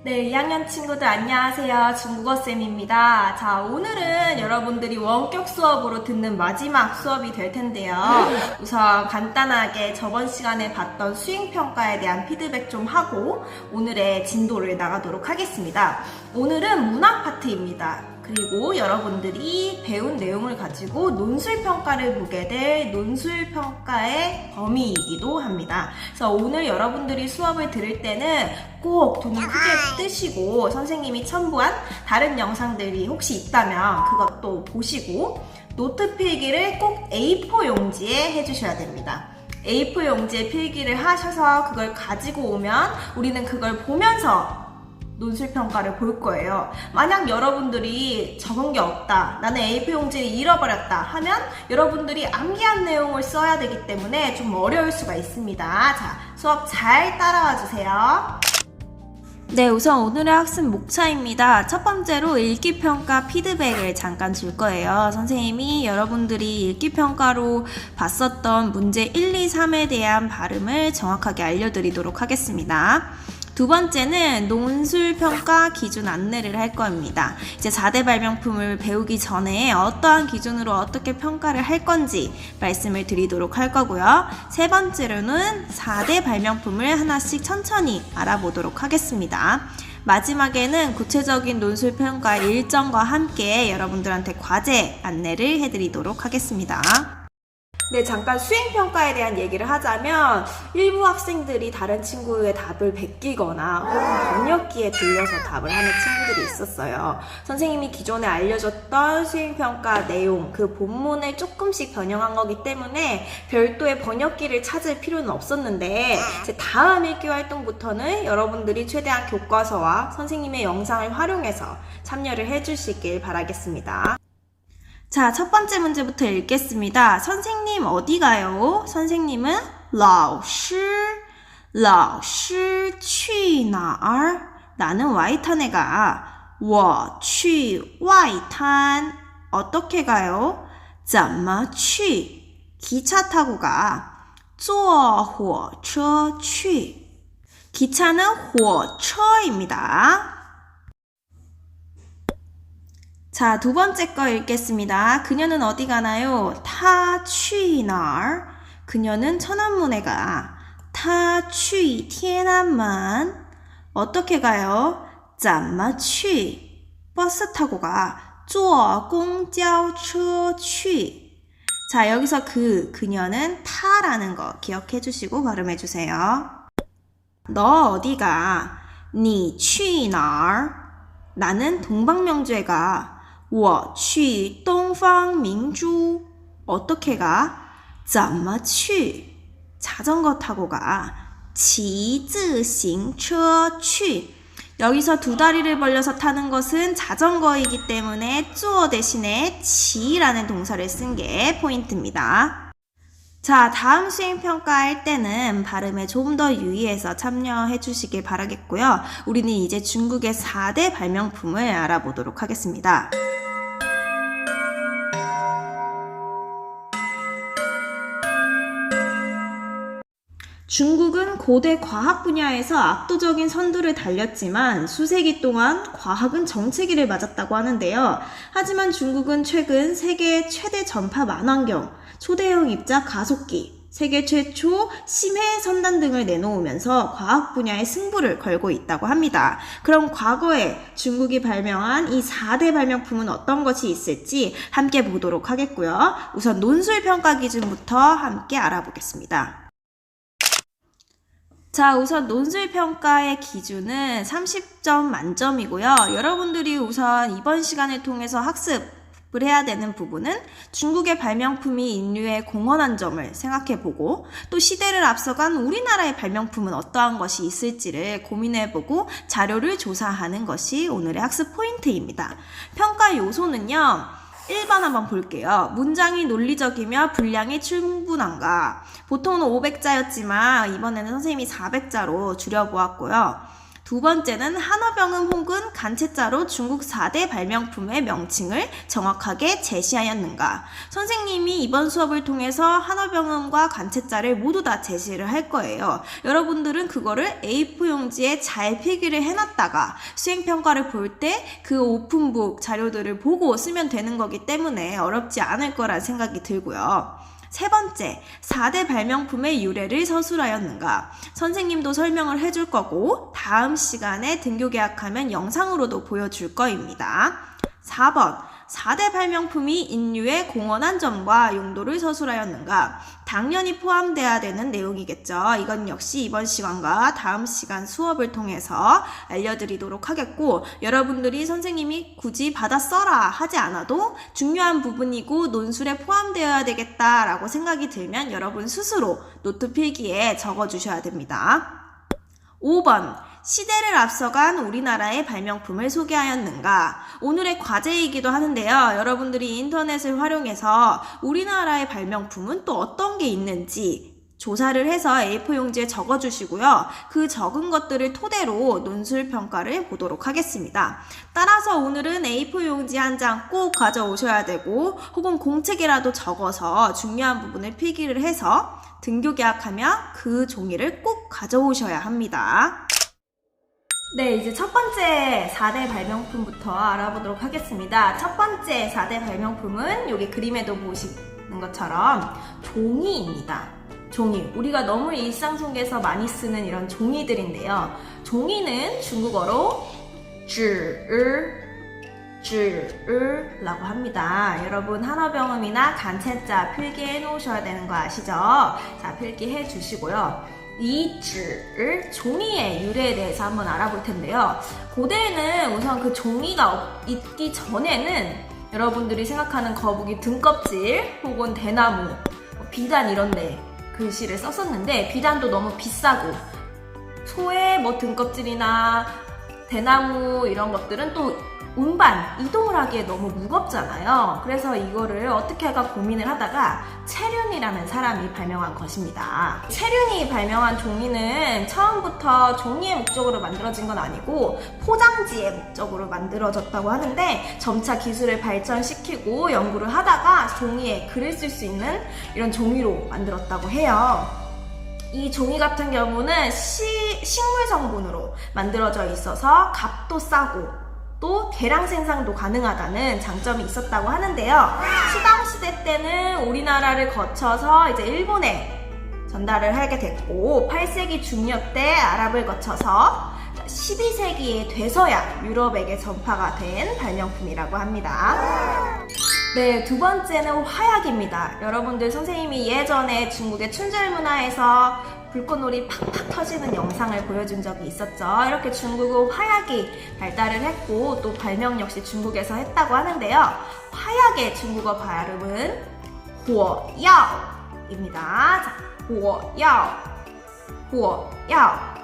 네, 2학년 친구들 안녕하세요. 중국어쌤입니다. 자, 오늘은 여러분들이 원격 수업으로 듣는 마지막 수업이 될 텐데요. 우선 간단하게 저번 시간에 봤던 수행평가에 대한 피드백 좀 하고 오늘의 진도를 나가도록 하겠습니다. 오늘은 문학 파트입니다. 그리고 여러분들이 배운 내용을 가지고 논술평가를 보게 될 논술평가의 범위이기도 합니다. 그래서 오늘 여러분들이 수업을 들을 때는 꼭 눈을 크게 뜨시고 선생님이 첨부한 다른 영상들이 혹시 있다면 그것도 보시고 노트 필기를 꼭 A4 용지에 해주셔야 됩니다. A4 용지에 필기를 하셔서 그걸 가지고 오면 우리는 그걸 보면서 논술평가를 볼 거예요. 만약 여러분들이 적은 게 없다, 나는 A4 용지를 잃어버렸다 하면 여러분들이 암기한 내용을 써야 되기 때문에 좀 어려울 수가 있습니다. 자, 수업 잘 따라와 주세요. 네, 우선 오늘의 학습 목차입니다. 첫 번째로 읽기평가 피드백을 잠깐 줄 거예요. 선생님이 여러분들이 읽기평가로 봤었던 문제 1, 2, 3에 대한 발음을 정확하게 알려드리도록 하겠습니다. 두 번째는 논술평가 기준 안내를 할 겁니다. 이제 4대 발명품을 배우기 전에 어떠한 기준으로 어떻게 평가를 할 건지 말씀을 드리도록 할 거고요. 세 번째로는 4대 발명품을 하나씩 천천히 알아보도록 하겠습니다. 마지막에는 구체적인 논술평가 일정과 함께 여러분들한테 과제 안내를 해드리도록 하겠습니다. 네, 잠깐 수행평가에 대한 얘기를 하자면 일부 학생들이 다른 친구의 답을 베끼거나 혹은 번역기에 들려서 답을 하는 친구들이 있었어요. 선생님이 기존에 알려줬던 수행평가 내용, 그 본문을 조금씩 변형한 거기 때문에 별도의 번역기를 찾을 필요는 없었는데 이제 다음 읽기 활동부터는 여러분들이 최대한 교과서와 선생님의 영상을 활용해서 참여를 해주시길 바라겠습니다. 자, 첫 번째 문제부터 읽겠습니다. 선생님 어디 가요? 선생님은 老师去哪儿? 나는 와이탄에 가. 我去外滩. 어떻게 가요? 怎么去? 기차 타고 가. 坐火车去. 기차는 火车입니다. 자, 두 번째 거 읽겠습니다. 그녀는 어디 가나요? 她去哪儿? 그녀는 천안문에 가. 她去天安门. 어떻게 가요? 怎么去? 버스 타고 가. 坐公交车去. 자, 여기서 그녀는 타라는 거 기억해 주시고 발음해 주세요. 너 어디 가? 你去哪儿? 나는 동방명주에 가. 我去东方明珠. 어떻게 가? 怎么去? 자전거 타고 가. 骑自行车去. 여기서 두 다리를 벌려서 타는 것은 자전거이기 때문에 坐 대신에 骑라는 동사를 쓴 게 포인트입니다. 자, 다음 수행평가 할 때는 발음에 좀 더 유의해서 참여해 주시길 바라겠고요. 우리는 이제 중국의 4대 발명품을 알아보도록 하겠습니다. 중국은 고대 과학 분야에서 압도적인 선두를 달렸지만 수세기 동안 과학은 정체기를 맞았다고 하는데요. 하지만 중국은 최근 세계 최대 전파 만환경, 초대형 입자 가속기, 세계 최초 심해 선단 등을 내놓으면서 과학 분야의 승부를 걸고 있다고 합니다. 그럼 과거에 중국이 발명한 이 4대 발명품은 어떤 것이 있을지 함께 보도록 하겠고요. 우선 논술평가 기준부터 함께 알아보겠습니다. 자, 우선 논술평가의 기준은 30점 만점이고요. 여러분들이 우선 이번 시간을 통해서 학습을 해야 되는 부분은 중국의 발명품이 인류에 공헌한 점을 생각해보고 또 시대를 앞서간 우리나라의 발명품은 어떠한 것이 있을지를 고민해보고 자료를 조사하는 것이 오늘의 학습 포인트입니다. 평가 요소는요. 1번 한번 볼게요. 문장이 논리적이며 분량이 충분한가? 보통은 500자였지만 이번에는 선생님이 400자로 줄여보았고요. 두 번째는 한어병음 혹은 간체자로 중국 4대 발명품의 명칭을 정확하게 제시하였는가. 선생님이 이번 수업을 통해서 한어병음과 간체자를 모두 다 제시를 할 거예요. 여러분들은 그거를 A4 용지에 잘 필기를 해놨다가 수행평가를 볼 때 그 오픈북 자료들을 보고 쓰면 되는 거기 때문에 어렵지 않을 거란 생각이 들고요. 세 번째, 4대 발명품의 유래를 서술하였는가. 선생님도 설명을 해줄 거고 다음 시간에 등교 계약하면 영상으로도 보여줄 거입니다. 4번, 4대 발명품이 인류에 공헌한 점과 용도를 서술하였는가. 당연히 포함돼야 되는 내용이겠죠. 이건 역시 이번 시간과 다음 시간 수업을 통해서 알려드리도록 하겠고, 여러분들이 선생님이 굳이 받아 써라 하지 않아도 중요한 부분이고 논술에 포함되어야 되겠다라고 생각이 들면 여러분 스스로 노트 필기에 적어주셔야 됩니다. 5번, 시대를 앞서간 우리나라의 발명품을 소개하였는가. 오늘의 과제이기도 하는데요. 여러분들이 인터넷을 활용해서 우리나라의 발명품은 또 어떤 게 있는지 조사를 해서 A4 용지에 적어주시고요. 그 적은 것들을 토대로 논술 평가를 보도록 하겠습니다. 따라서 오늘은 A4 용지 한 장 꼭 가져오셔야 되고 혹은 공책이라도 적어서 중요한 부분을 필기를 해서 등교 계약하면 그 종이를 꼭 가져오셔야 합니다. 네, 이제 첫 번째 4대 발명품부터 알아보도록 하겠습니다. 첫 번째 4대 발명품은 여기 그림에도 보시는 것처럼 종이입니다. 종이. 우리가 너무 일상 속에서 많이 쓰는 이런 종이들인데요. 종이는 중국어로 纸라고 합니다. 여러분 한어병음이나 간체자 필기해 놓으셔야 되는 거 아시죠? 자, 필기해 주시고요. 이 纸, 종이의 유래에 대해서 한번 알아볼 텐데요. 고대에는 우선 그 종이가 있기 전에는 여러분들이 생각하는 거북이 등껍질 혹은 대나무, 비단 이런 데 글씨를 썼었는데 비단도 너무 비싸고 소의 등껍질이나 대나무 이런 것들은 또 운반, 이동을 하기에 너무 무겁잖아요. 그래서 이거를 어떻게 할까 고민을 하다가 채륜이라는 사람이 발명한 것입니다. 채륜이 발명한 종이는 처음부터 종이의 목적으로 만들어진 건 아니고 포장지의 목적으로 만들어졌다고 하는데 점차 기술을 발전시키고 연구를 하다가 종이에 글을 쓸 수 있는 이런 종이로 만들었다고 해요. 이 종이 같은 경우는 식물 성분으로 만들어져 있어서 값도 싸고 또 대량 생산도 가능하다는 장점이 있었다고 하는데요. 시방시대 때는 우리나라를 거쳐서 이제 일본에 전달을 하게 됐고 8세기 중엽 때 아랍을 거쳐서 12세기에 돼서야 유럽에게 전파가 된 발명품이라고 합니다. 네, 두 번째는 화약입니다. 여러분들 선생님이 예전에 중국의 춘절 문화에서 불꽃놀이 팍팍 터지는 영상을 보여준 적이 있었죠. 이렇게 중국은 화약이 발달을 했고 또 발명 역시 중국에서 했다고 하는데요. 화약의 중국어 발음은 火药입니다. 자, 火药.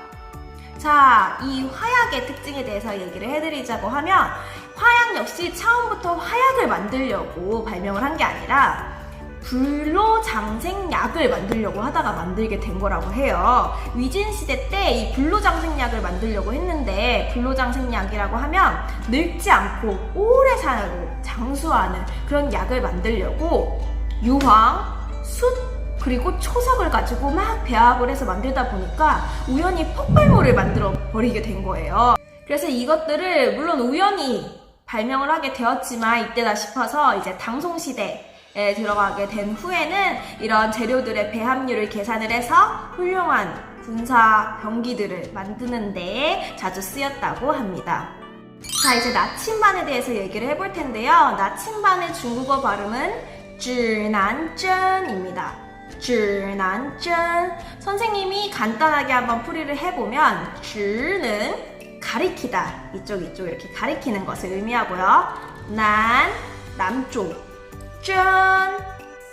자, 이 화약의 특징에 대해서 얘기를 해드리자고 하면 화약 역시 처음부터 화약을 만들려고 발명을 한 게 아니라 불로장생약을 만들려고 하다가 만들게 된 거라고 해요. 위진시대 때 이 불로장생약을 만들려고 했는데 불로장생약이라고 하면 늙지 않고 오래 살고 장수하는 그런 약을 만들려고 유황, 숯, 그리고 초석을 가지고 막 배합을 해서 만들다 보니까 우연히 폭발물을 만들어 버리게 된 거예요. 그래서 이것들을 물론 우연히 발명을 하게 되었지만 이때다 싶어서 이제 당송시대에 들어가게 된 후에는 이런 재료들의 배합률을 계산을 해서 훌륭한 군사 병기들을 만드는 데 자주 쓰였다고 합니다. 자, 이제 나침반에 대해서 얘기를 해볼 텐데요. 나침반의 중국어 발음은 指南针입니다. 指南针. 선생님이 간단하게 한번 풀이를 해보면 指는 가리키다, 이쪽 이렇게 가리키는 것을 의미하고요. 남쪽, 전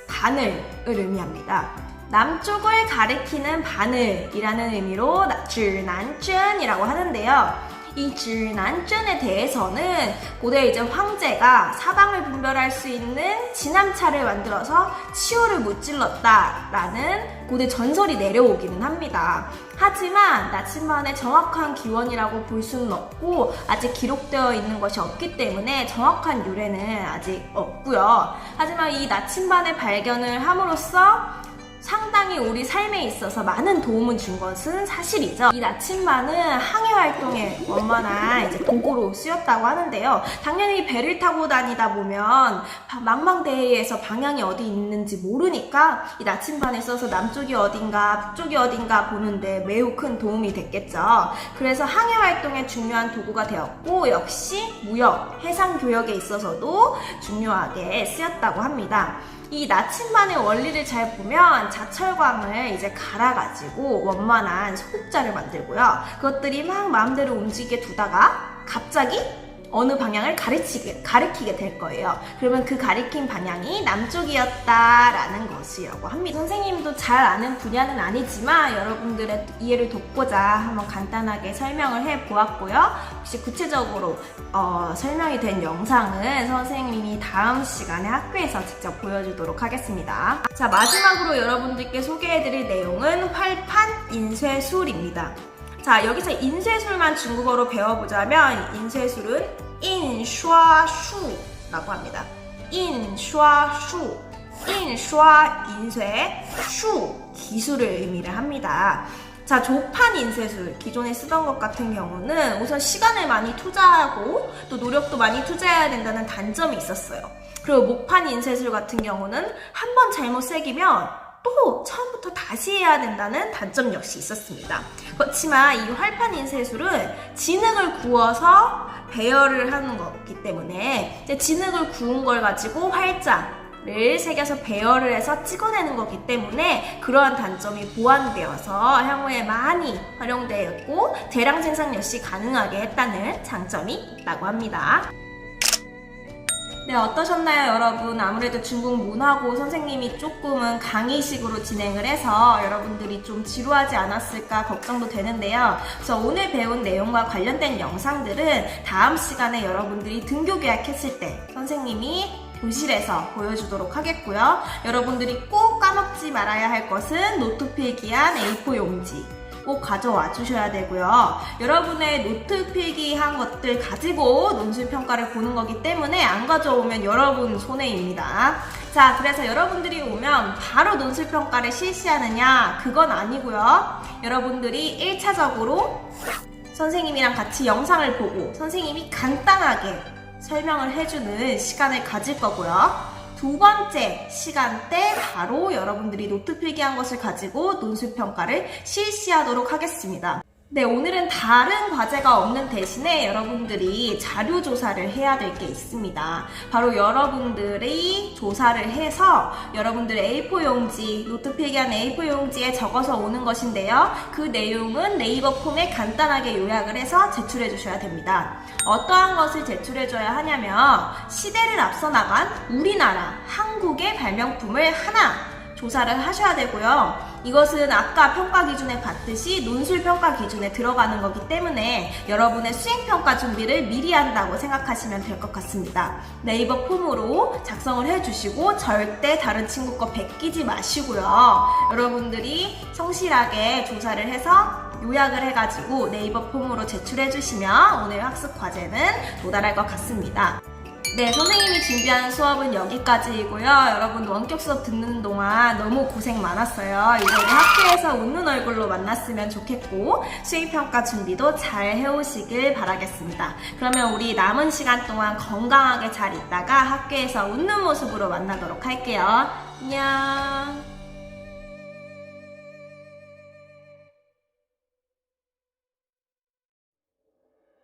바늘을 의미합니다. 남쪽을 가리키는 바늘이라는 의미로 指南针이라고 하는데요. 이 질난전에 대해서는 고대 이제 황제가 사방을 분별할 수 있는 진함차를 만들어서 치호를 무찔렀다라는 고대 전설이 내려오기는 합니다. 하지만 나침반의 정확한 기원이라고 볼 수는 없고 아직 기록되어 있는 것이 없기 때문에 정확한 유래는 아직 없고요. 하지만 이 나침반의 발견을 함으로써 상당히 우리 삶에 있어서 많은 도움을 준 것은 사실이죠. 이 나침반은 항해 활동에 원만한 이제 도구로 쓰였다고 하는데요. 당연히 배를 타고 다니다 보면 망망대해에서 방향이 어디 있는지 모르니까 이 나침반에 써서 남쪽이 어딘가 북쪽이 어딘가 보는데 매우 큰 도움이 됐겠죠. 그래서 항해 활동에 중요한 도구가 되었고 역시 무역, 해상 교역에 있어서도 중요하게 쓰였다고 합니다. 이 나침반의 원리를 잘 보면 자철광을 이제 갈아가지고 원만한 소국자를 만들고요. 그것들이 막 마음대로 움직이게 두다가 갑자기 어느 방향을 가리키게 될 거예요. 그러면 그 가리킨 방향이 남쪽이었다라는 것이라고 합니다. 선생님도 잘 아는 분야는 아니지만 여러분들의 이해를 돕고자 한번 간단하게 설명을 해보았고요. 혹시 구체적으로 설명이 된 영상은 선생님이 다음 시간에 학교에서 직접 보여주도록 하겠습니다. 자, 마지막으로 여러분들께 소개해드릴 내용은 활판 인쇄술입니다. 자, 여기서 인쇄술만 중국어로 배워보자면 인쇄술은 인슈라고 합니다. 인슈, 인쇄, 슈, 기술을 의미를 합니다. 자, 조판 인쇄술, 기존에 쓰던 것 같은 경우는 우선 시간을 많이 투자하고 또 노력도 많이 투자해야 된다는 단점이 있었어요. 그리고 목판 인쇄술 같은 경우는 한 번 잘못 새기면 또 처음부터 다시 해야 된다는 단점 역시 있었습니다. 그렇지만 이 활판 인쇄술은 진흙을 구워서 배열을 하는 거기 때문에 이제 진흙을 구운 걸 가지고 활자를 새겨서 배열을 해서 찍어내는 거기 때문에 그러한 단점이 보완되어서 향후에 많이 활용되었고 대량 생산 역시 가능하게 했다는 장점이 있다고 합니다. 네, 어떠셨나요, 여러분? 아무래도 중국 문화고 선생님이 조금은 강의식으로 진행을 해서 여러분들이 좀 지루하지 않았을까 걱정도 되는데요. 그래서 오늘 배운 내용과 관련된 영상들은 다음 시간에 여러분들이 등교 계약했을 때 선생님이 교실에서 보여주도록 하겠고요. 여러분들이 꼭 까먹지 말아야 할 것은 노트 필기한 A4 용지 꼭 가져와 주셔야 되고요. 여러분의 노트 필기한 것들 가지고 논술평가를 보는 거기 때문에 안 가져오면 여러분 손해입니다. 자, 그래서 여러분들이 오면 바로 논술평가를 실시하느냐? 그건 아니고요. 여러분들이 1차적으로 선생님이랑 같이 영상을 보고 선생님이 간단하게 설명을 해주는 시간을 가질 거고요. 두 번째 시간대 바로 여러분들이 노트 필기한 것을 가지고 논술평가를 실시하도록 하겠습니다. 네, 오늘은 다른 과제가 없는 대신에 여러분들이 자료 조사를 해야 될 게 있습니다. 바로 여러분들이 조사를 해서 여러분들의 A4 용지, 노트 필기한 A4 용지에 적어서 오는 것인데요. 그 내용은 네이버 폼에 간단하게 요약을 해서 제출해 주셔야 됩니다. 어떠한 것을 제출해 줘야 하냐면 시대를 앞서 나간 우리나라, 한국의 발명품을 하나 조사를 하셔야 되고요. 이것은 아까 평가 기준에 봤듯이 논술 평가 기준에 들어가는 거기 때문에 여러분의 수행평가 준비를 미리 한다고 생각하시면 될 것 같습니다. 네이버 폼으로 작성을 해주시고 절대 다른 친구 거 베끼지 마시고요. 여러분들이 성실하게 조사를 해서 요약을 해가지고 네이버 폼으로 제출해 주시면 오늘 학습 과제는 도달할 것 같습니다. 네, 선생님이 준비한 수업은 여기까지이고요. 여러분 원격 수업 듣는 동안 너무 고생 많았어요. 이제 우리 학교에서 웃는 얼굴로 만났으면 좋겠고 수행평가 준비도 잘 해오시길 바라겠습니다. 그러면 우리 남은 시간 동안 건강하게 잘 있다가 학교에서 웃는 모습으로 만나도록 할게요. 안녕.